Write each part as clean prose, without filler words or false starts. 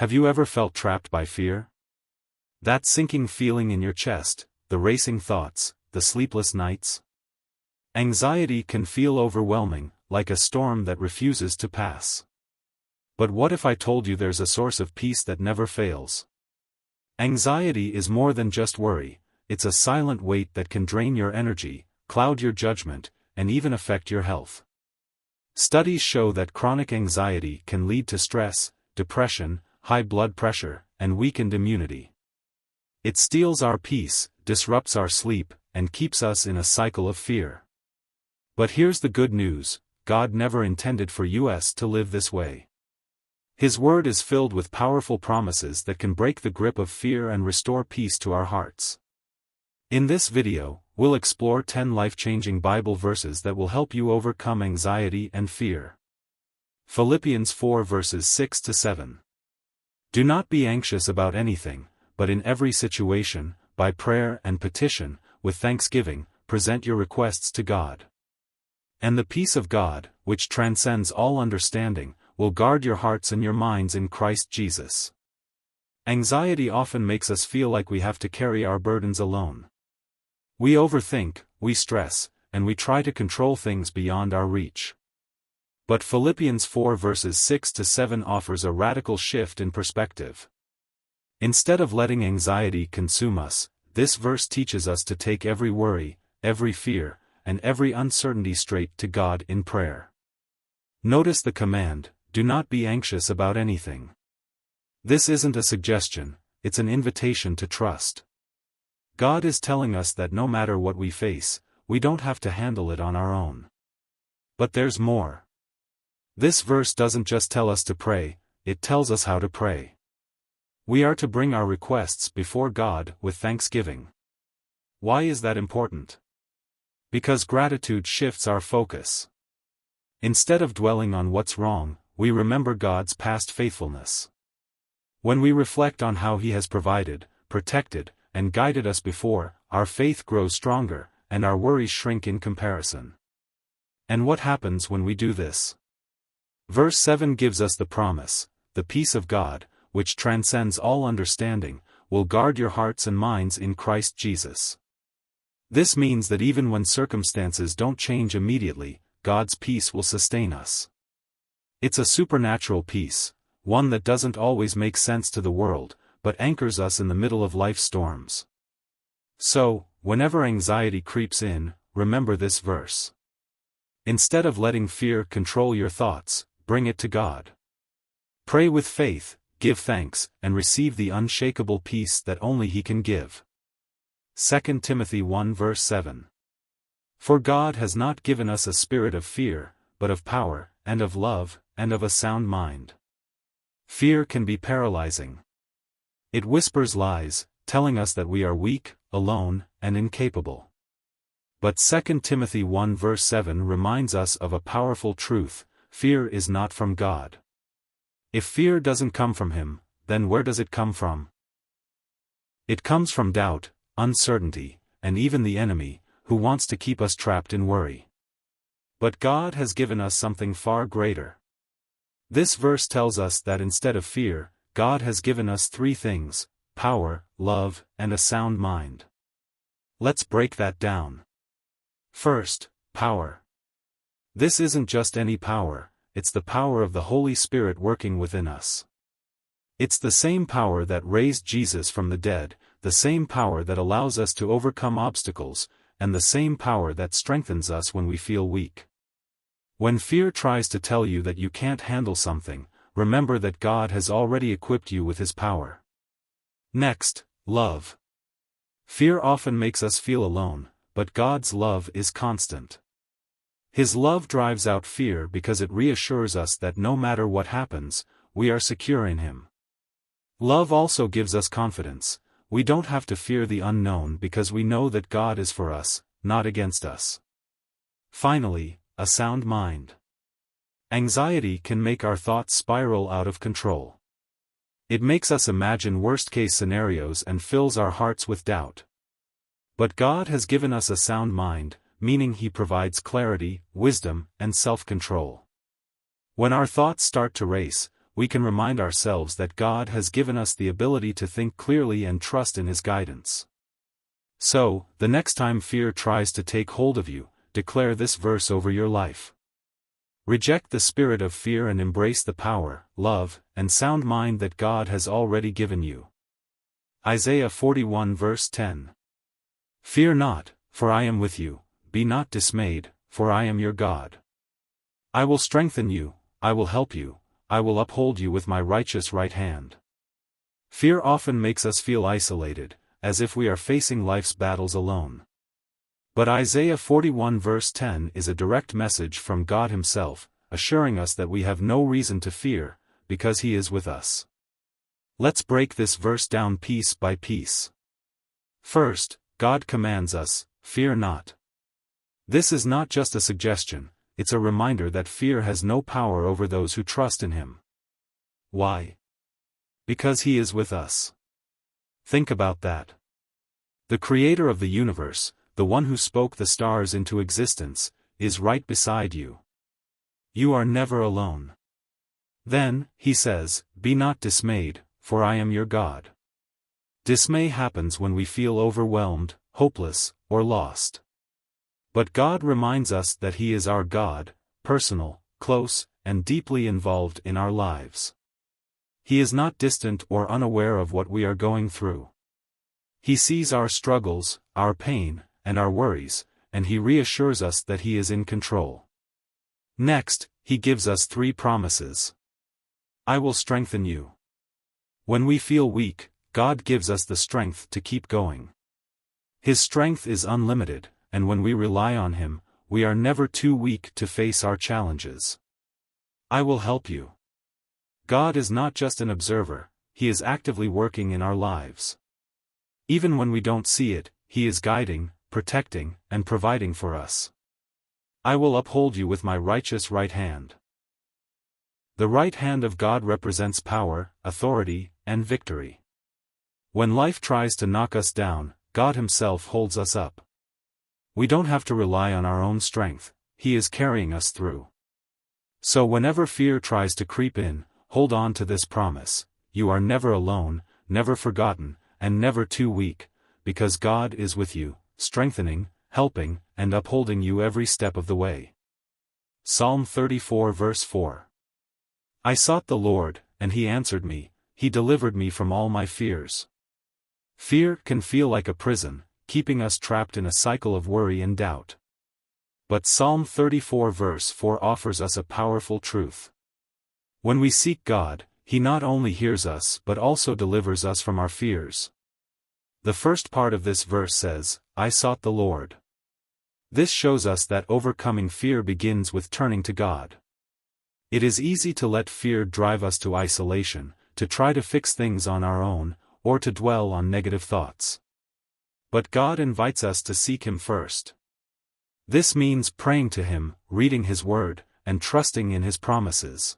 Have you ever felt trapped by fear? That sinking feeling in your chest, the racing thoughts, the sleepless nights? Anxiety can feel overwhelming, like a storm that refuses to pass. But what if I told you there's a source of peace that never fails? Anxiety is more than just worry, it's a silent weight that can drain your energy, cloud your judgment, and even affect your health. Studies show that chronic anxiety can lead to stress, depression, high blood pressure, and weakened immunity. It steals our peace, disrupts our sleep, and keeps us in a cycle of fear. But here's the good news: God never intended for us to live this way. His word is filled with powerful promises that can break the grip of fear and restore peace to our hearts. In this video, we'll explore 10 life-changing Bible verses that will help you overcome anxiety and fear. Philippians 4 verses 6-7. Do not be anxious about anything, but in every situation, by prayer and petition, with thanksgiving, present your requests to God. And the peace of God, which transcends all understanding, will guard your hearts and your minds in Christ Jesus. Anxiety often makes us feel like we have to carry our burdens alone. We overthink, we stress, and we try to control things beyond our reach. But Philippians 4 verses 6-7 offers a radical shift in perspective. Instead of letting anxiety consume us, this verse teaches us to take every worry, every fear, and every uncertainty straight to God in prayer. Notice the command, do not be anxious about anything. This isn't a suggestion, it's an invitation to trust. God is telling us that no matter what we face, we don't have to handle it on our own. But there's more. This verse doesn't just tell us to pray, it tells us how to pray. We are to bring our requests before God with thanksgiving. Why is that important? Because gratitude shifts our focus. Instead of dwelling on what's wrong, we remember God's past faithfulness. When we reflect on how He has provided, protected, and guided us before, our faith grows stronger, and our worries shrink in comparison. And what happens when we do this? Verse 7 gives us the promise, the peace of God, which transcends all understanding, will guard your hearts and minds in Christ Jesus. This means that even when circumstances don't change immediately, God's peace will sustain us. It's a supernatural peace, one that doesn't always make sense to the world, but anchors us in the middle of life's storms. So, whenever anxiety creeps in, remember this verse. Instead of letting fear control your thoughts, bring it to God. Pray with faith, give thanks, and receive the unshakable peace that only He can give. 2 Timothy 1 verse 7. For God has not given us a spirit of fear, but of power, and of love, and of a sound mind. Fear can be paralyzing. It whispers lies, telling us that we are weak, alone, and incapable. But 2 Timothy 1 verse 7 reminds us of a powerful truth: fear is not from God. If fear doesn't come from Him, then where does it come from? It comes from doubt, uncertainty, and even the enemy, who wants to keep us trapped in worry. But God has given us something far greater. This verse tells us that instead of fear, God has given us 3 things: power, love, and a sound mind. Let's break that down. First, power. This isn't just any power, it's the power of the Holy Spirit working within us. It's the same power that raised Jesus from the dead, the same power that allows us to overcome obstacles, and the same power that strengthens us when we feel weak. When fear tries to tell you that you can't handle something, remember that God has already equipped you with His power. Next, love. Fear often makes us feel alone, but God's love is constant. His love drives out fear because it reassures us that no matter what happens, we are secure in Him. Love also gives us confidence. We don't have to fear the unknown because we know that God is for us, not against us. Finally, a sound mind. Anxiety can make our thoughts spiral out of control. It makes us imagine worst-case scenarios and fills our hearts with doubt. But God has given us a sound mind, meaning He provides clarity, wisdom, and self-control. When our thoughts start to race, we can remind ourselves that God has given us the ability to think clearly and trust in His guidance. So, the next time fear tries to take hold of you, declare this verse over your life. Reject the spirit of fear and embrace the power, love, and sound mind that God has already given you. Isaiah 41 verse 10. Fear not, for I am with you, be not dismayed, for I am your God. I will strengthen you, I will help you, I will uphold you with my righteous right hand. Fear often makes us feel isolated, as if we are facing life's battles alone. But Isaiah 41 verse 10 is a direct message from God Himself, assuring us that we have no reason to fear, because He is with us. Let's break this verse down piece by piece. First, God commands us, fear not. This is not just a suggestion, it's a reminder that fear has no power over those who trust in Him. Why? Because He is with us. Think about that. The Creator of the universe, the one who spoke the stars into existence, is right beside you. You are never alone. Then, He says, be not dismayed, for I am your God. Dismay happens when we feel overwhelmed, hopeless, or lost. But God reminds us that He is our God, personal, close, and deeply involved in our lives. He is not distant or unaware of what we are going through. He sees our struggles, our pain, and our worries, and He reassures us that He is in control. Next, He gives us 3 promises. I will strengthen you. When we feel weak, God gives us the strength to keep going. His strength is unlimited, and when we rely on Him, we are never too weak to face our challenges. I will help you. God is not just an observer, He is actively working in our lives. Even when we don't see it, He is guiding, protecting, and providing for us. I will uphold you with my righteous right hand. The right hand of God represents power, authority, and victory. When life tries to knock us down, God Himself holds us up. We don't have to rely on our own strength, He is carrying us through. So whenever fear tries to creep in, hold on to this promise: you are never alone, never forgotten, and never too weak, because God is with you, strengthening, helping, and upholding you every step of the way. Psalm 34 verse 4. I sought the Lord, and He answered me, He delivered me from all my fears. Fear can feel like a prison, keeping us trapped in a cycle of worry and doubt. But Psalm 34 verse 4 offers us a powerful truth. When we seek God, He not only hears us but also delivers us from our fears. The first part of this verse says, I sought the Lord. This shows us that overcoming fear begins with turning to God. It is easy to let fear drive us to isolation, to try to fix things on our own, or to dwell on negative thoughts. But God invites us to seek Him first. This means praying to Him, reading His Word, and trusting in His promises.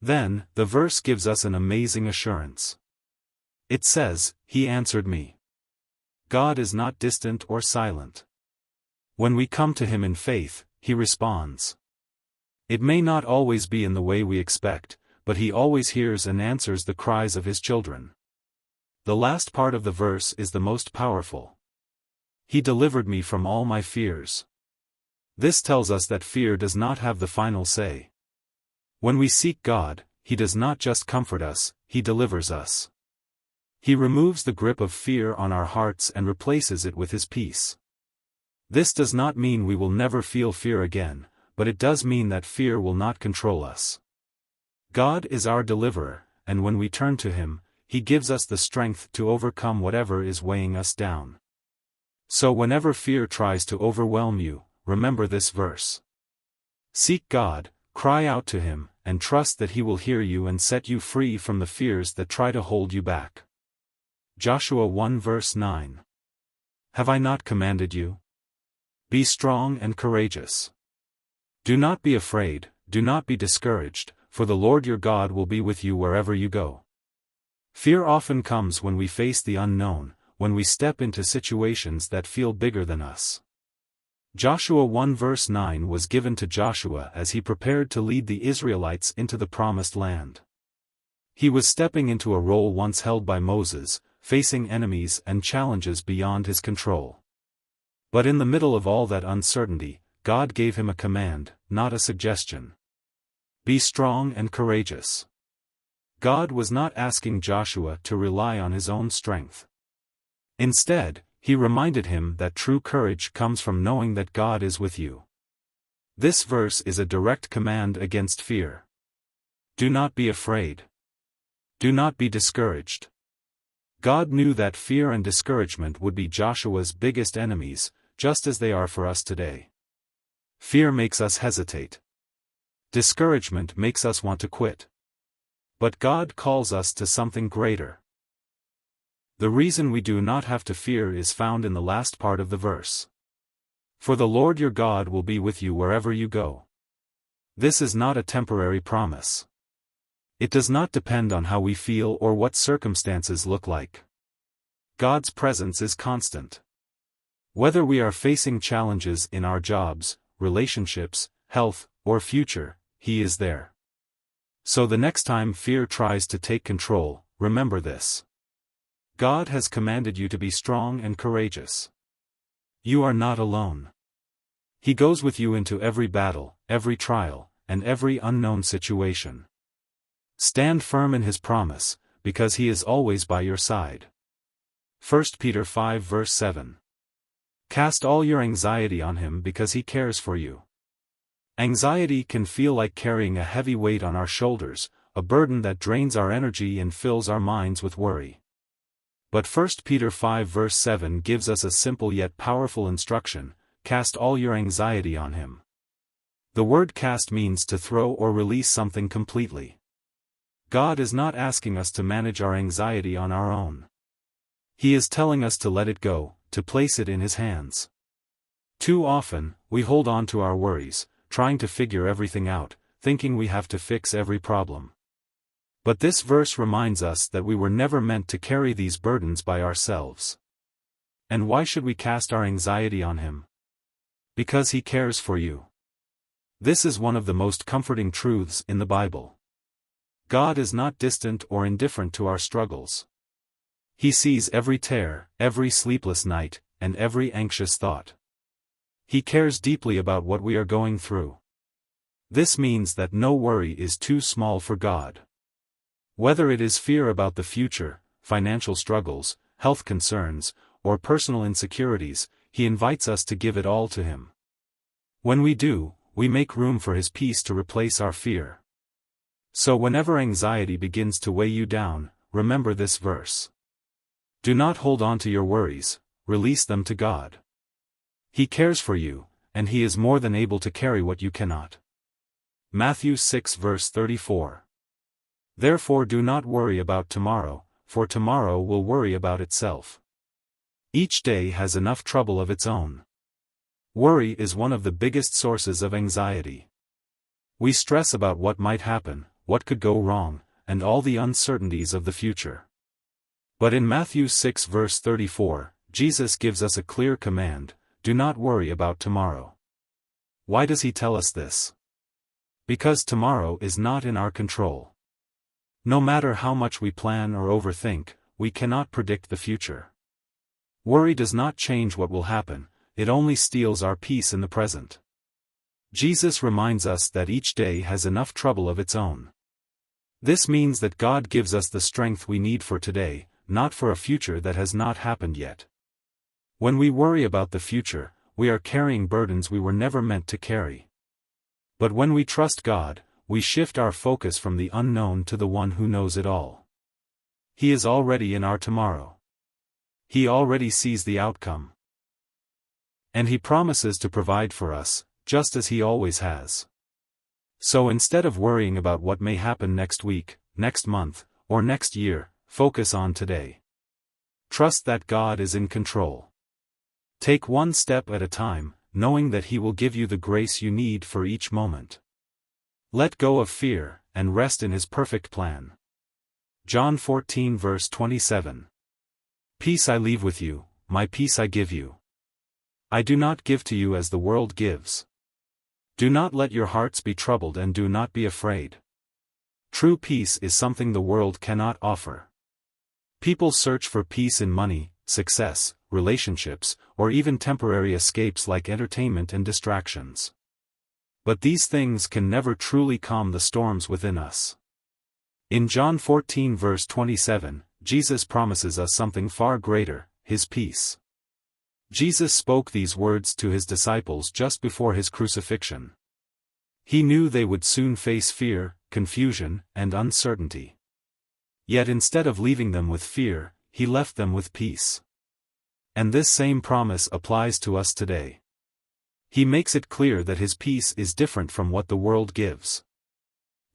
Then, the verse gives us an amazing assurance. It says, He answered me. God is not distant or silent. When we come to Him in faith, He responds. It may not always be in the way we expect, but He always hears and answers the cries of His children. The last part of the verse is the most powerful. He delivered me from all my fears. This tells us that fear does not have the final say. When we seek God, He does not just comfort us, He delivers us. He removes the grip of fear on our hearts and replaces it with His peace. This does not mean we will never feel fear again, but it does mean that fear will not control us. God is our deliverer, and when we turn to Him, He gives us the strength to overcome whatever is weighing us down. So whenever fear tries to overwhelm you, remember this verse. Seek God, cry out to Him, and trust that He will hear you and set you free from the fears that try to hold you back. Joshua 1 verse 9. Have I not commanded you? Be strong and courageous. Do not be afraid, do not be discouraged, for the Lord your God will be with you wherever you go. Fear often comes when we face the unknown, when we step into situations that feel bigger than us. Joshua 1 verse 9 was given to Joshua as he prepared to lead the Israelites into the promised land. He was stepping into a role once held by Moses, facing enemies and challenges beyond his control. But in the middle of all that uncertainty, God gave him a command, not a suggestion. Be strong and courageous. God was not asking Joshua to rely on his own strength. Instead, he reminded him that true courage comes from knowing that God is with you. This verse is a direct command against fear. Do not be afraid. Do not be discouraged. God knew that fear and discouragement would be Joshua's biggest enemies, just as they are for us today. Fear makes us hesitate. Discouragement makes us want to quit. But God calls us to something greater. The reason we do not have to fear is found in the last part of the verse. For the Lord your God will be with you wherever you go. This is not a temporary promise. It does not depend on how we feel or what circumstances look like. God's presence is constant. Whether we are facing challenges in our jobs, relationships, health, or future, He is there. So the next time fear tries to take control, remember this. God has commanded you to be strong and courageous. You are not alone. He goes with you into every battle, every trial, and every unknown situation. Stand firm in His promise, because He is always by your side. 1 Peter 5 verse 7. Cast all your anxiety on Him because He cares for you. Anxiety can feel like carrying a heavy weight on our shoulders, a burden that drains our energy and fills our minds with worry. But 1 Peter 5 verse 7 gives us a simple yet powerful instruction: cast all your anxiety on Him. The word cast means to throw or release something completely. God is not asking us to manage our anxiety on our own. He is telling us to let it go, to place it in His hands. Too often, we hold on to our worries, trying to figure everything out, thinking we have to fix every problem. But this verse reminds us that we were never meant to carry these burdens by ourselves. And why should we cast our anxiety on Him? Because He cares for you. This is one of the most comforting truths in the Bible. God is not distant or indifferent to our struggles. He sees every tear, every sleepless night, and every anxious thought. He cares deeply about what we are going through. This means that no worry is too small for God. Whether it is fear about the future, financial struggles, health concerns, or personal insecurities, He invites us to give it all to Him. When we do, we make room for His peace to replace our fear. So whenever anxiety begins to weigh you down, remember this verse. Do not hold on to your worries, release them to God. He cares for you, and He is more than able to carry what you cannot. Matthew 6 verse 34. Therefore do not worry about tomorrow, for tomorrow will worry about itself. Each day has enough trouble of its own. Worry is one of the biggest sources of anxiety. We stress about what might happen, what could go wrong, and all the uncertainties of the future. But in Matthew 6 verse 34, Jesus gives us a clear command: do not worry about tomorrow. Why does He tell us this? Because tomorrow is not in our control. No matter how much we plan or overthink, we cannot predict the future. Worry does not change what will happen, it only steals our peace in the present. Jesus reminds us that each day has enough trouble of its own. This means that God gives us the strength we need for today, not for a future that has not happened yet. When we worry about the future, we are carrying burdens we were never meant to carry. But when we trust God, we shift our focus from the unknown to the One who knows it all. He is already in our tomorrow. He already sees the outcome. And He promises to provide for us, just as He always has. So instead of worrying about what may happen next week, next month, or next year, focus on today. Trust that God is in control. Take one step at a time, knowing that He will give you the grace you need for each moment. Let go of fear, and rest in His perfect plan. John 14 verse 27. Peace I leave with you, my peace I give you. I do not give to you as the world gives. Do not let your hearts be troubled and do not be afraid. True peace is something the world cannot offer. People search for peace in money, success, relationships, or even temporary escapes like entertainment and distractions. But these things can never truly calm the storms within us. In John 14 verse 27, Jesus promises us something far greater, His peace. Jesus spoke these words to His disciples just before His crucifixion. He knew they would soon face fear, confusion, and uncertainty. Yet instead of leaving them with fear, He left them with peace. And this same promise applies to us today. He makes it clear that His peace is different from what the world gives.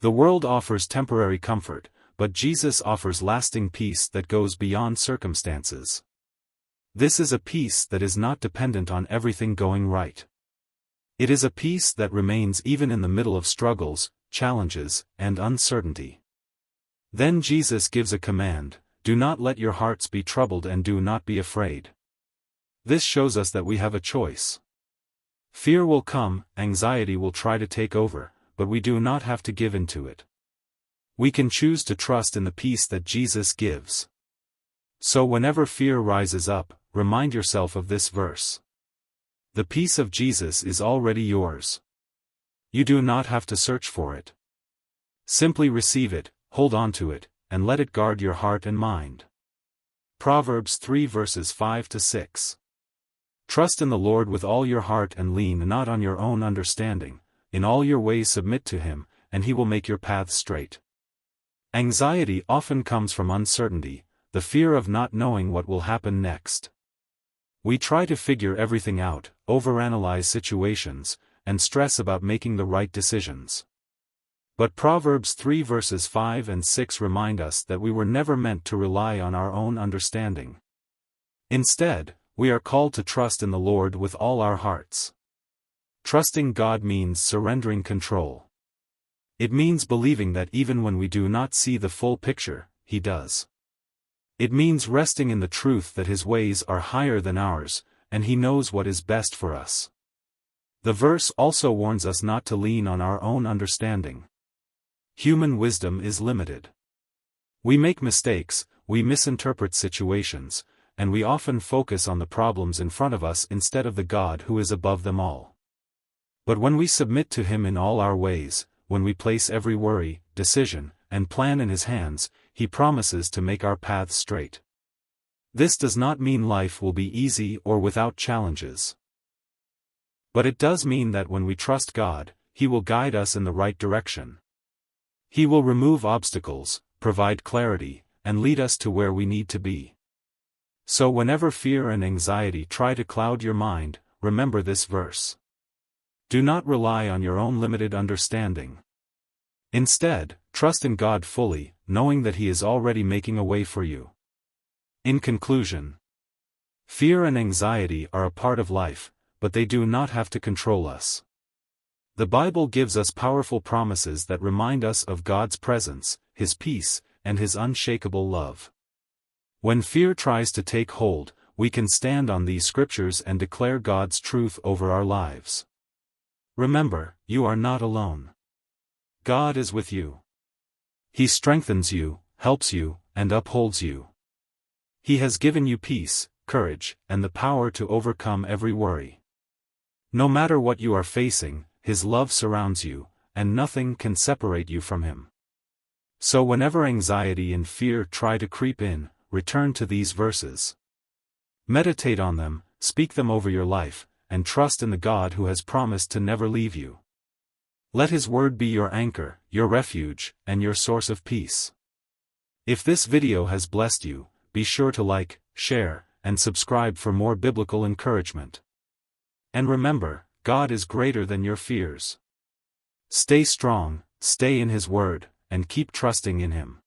The world offers temporary comfort, but Jesus offers lasting peace that goes beyond circumstances. This is a peace that is not dependent on everything going right. It is a peace that remains even in the middle of struggles, challenges, and uncertainty. Then Jesus gives a command: do not let your hearts be troubled and do not be afraid. This shows us that we have a choice. Fear will come, anxiety will try to take over, but we do not have to give in to it. We can choose to trust in the peace that Jesus gives. So whenever fear rises up, remind yourself of this verse. The peace of Jesus is already yours. You do not have to search for it. Simply receive it, hold on to it, and let it guard your heart and mind. Proverbs 3 verses 5 to 6. Trust in the Lord with all your heart and lean not on your own understanding. In all your ways submit to Him, and He will make your paths straight. Anxiety often comes from uncertainty, the fear of not knowing what will happen next. We try to figure everything out, overanalyze situations, and stress about making the right decisions. But Proverbs 3 verses 5 and 6 remind us that we were never meant to rely on our own understanding. Instead, we are called to trust in the Lord with all our hearts. Trusting God means surrendering control. It means believing that even when we do not see the full picture, He does. It means resting in the truth that His ways are higher than ours, and He knows what is best for us. The verse also warns us not to lean on our own understanding. Human wisdom is limited. We make mistakes, we misinterpret situations, and we often focus on the problems in front of us instead of the God who is above them all. But when we submit to Him in all our ways, when we place every worry, decision, and plan in His hands, He promises to make our paths straight. This does not mean life will be easy or without challenges. But it does mean that when we trust God, He will guide us in the right direction. He will remove obstacles, provide clarity, and lead us to where we need to be. So whenever fear and anxiety try to cloud your mind, remember this verse. Do not rely on your own limited understanding. Instead, trust in God fully, knowing that He is already making a way for you. In conclusion, fear and anxiety are a part of life, but they do not have to control us. The Bible gives us powerful promises that remind us of God's presence, His peace, and His unshakable love. When fear tries to take hold, we can stand on these scriptures and declare God's truth over our lives. Remember, you are not alone. God is with you. He strengthens you, helps you, and upholds you. He has given you peace, courage, and the power to overcome every worry. No matter what you are facing, His love surrounds you, and nothing can separate you from Him. So whenever anxiety and fear try to creep in, return to these verses. Meditate on them, speak them over your life, and trust in the God who has promised to never leave you. Let His word be your anchor, your refuge, and your source of peace. If this video has blessed you, be sure to like, share, and subscribe for more biblical encouragement. And remember, God is greater than your fears. Stay strong, stay in His word, and keep trusting in Him.